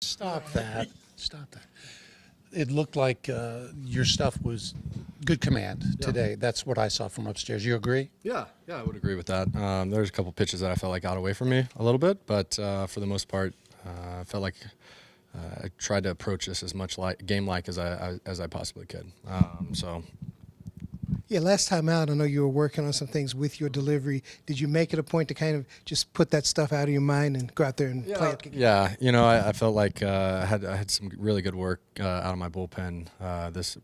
Stop that. Stop that. It looked like your stuff was good command today. That's what I saw from upstairs. You agree? Yeah, I would agree with that. There's a couple pitches that I felt like got away from me a little bit, but for the most part, I felt like I tried to approach this as much game-like as I possibly could. Yeah, last time out, I know you were working on some things with your delivery. Did you make it a point to kind of just put that stuff out of your mind and go out there and play it? Yeah, I felt like I had some really good work out of my bullpen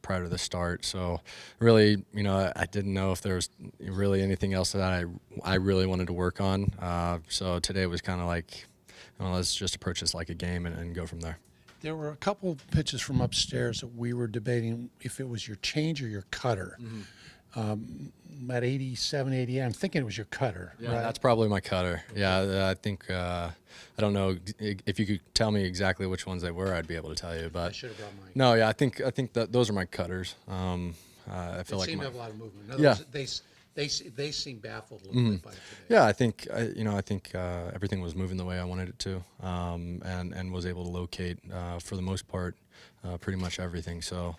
prior to the start. So really, I didn't know if there was really anything else that I really wanted to work on. So today was kind of like, let's just approach this like a game and go from there. There were a couple pitches from upstairs that we were debating if it was your change or your cutter. At 87, 88, I'm thinking it was your cutter. Yeah, right? That's probably my cutter. Yeah, I think I don't know if you could tell me exactly which ones they were, I'd be able to tell you. But I should have brought mine. No, yeah, I think that those are my cutters. I feel they like seem to have a lot of movement. In other words, they seem baffled a little bit by it today. Yeah, I think everything was moving the way I wanted it to, and was able to locate for the most part pretty much everything. So.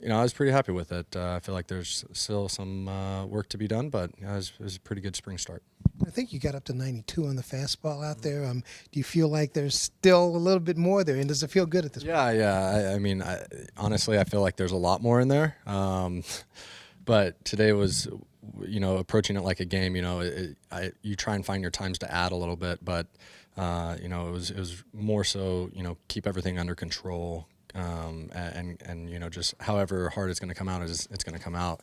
I was pretty happy with it. I feel like there's still some work to be done, but it was a pretty good spring start. I think you got up to 92 on the fastball out there. Do you feel like there's still a little bit more there, and does it feel good at this point? Yeah. Honestly, I feel like there's a lot more in there. But today was, approaching it like a game. You try and find your times to add a little bit, but it was more so, keep everything under control. And just however hard it's going to come out it's going to come out,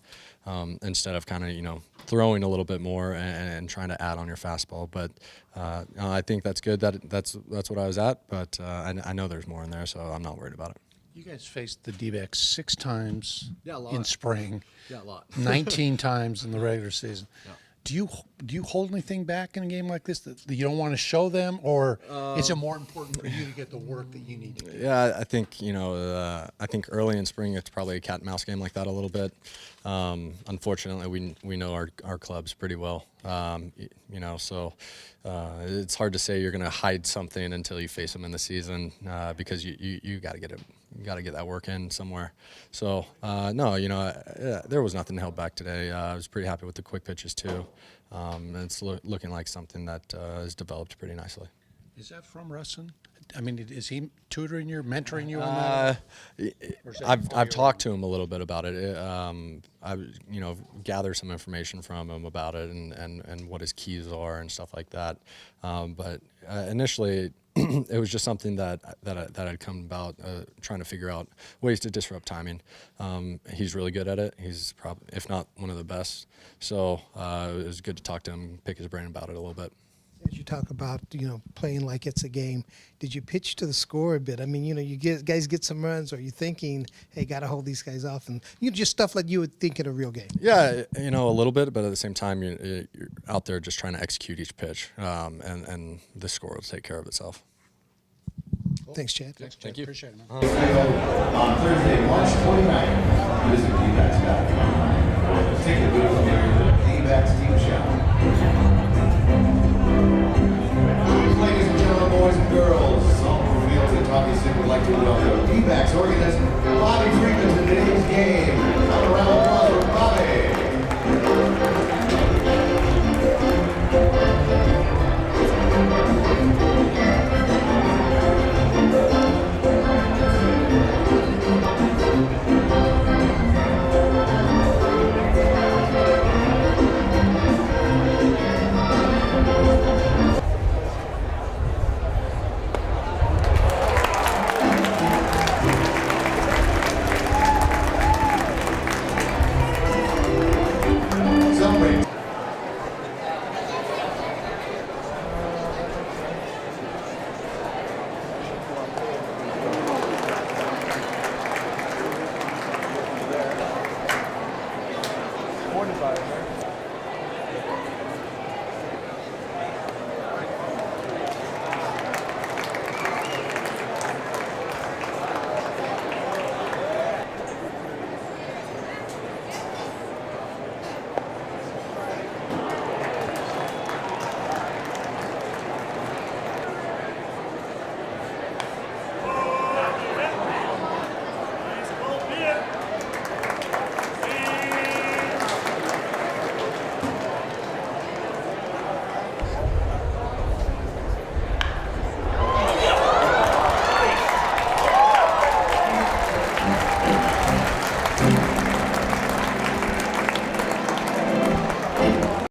instead of kind of throwing a little bit more and trying to add on your fastball. But I think that's good. That's what I was at. But I know there's more in there, so I'm not worried about it. You guys faced the D-backs 6 times in spring. Yeah, a lot. 19 times in the regular season. Yeah. Do you hold anything back in a game like this that you don't want to show them, or is it more important for you to get the work that you need to do? Yeah, I think I think early in spring it's probably a cat and mouse game like that a little bit. Unfortunately, we know our clubs pretty well. So it's hard to say you're going to hide something until you face them in the season, because you got to get it. You got to get that work in somewhere. So, there was nothing held back today. I was pretty happy with the quick pitches, too. And it's looking like something that has developed pretty nicely. Is that from Russin? I mean, is he tutoring you, mentoring you on that? I've talked to him a little bit about it. I gather some information from him about it and what his keys are and stuff like that. But initially, it was just something that had come about, trying to figure out ways to disrupt timing. He's really good at it. He's probably, if not one of the best. So it was good to talk to him, pick his brain about it a little bit. As you talk about, playing like it's a game, did you pitch to the score a bit? I mean, you guys get some runs, or are you thinking, hey, got to hold these guys off? And just stuff like you would think in a real game. Yeah, a little bit, but at the same time, you're out there just trying to execute each pitch, and the score will take care of itself. Cool. Thanks, Chad. Thank you. Appreciate it, man. On Thursday, March 29th, visit DBACS.com. Take a booth near the DBACS Team Shop. Ladies and gentlemen, boys and girls, Saltmore Fields and Tommy Sick would like to welcome D-backs organist Bobby Freeman to today's game.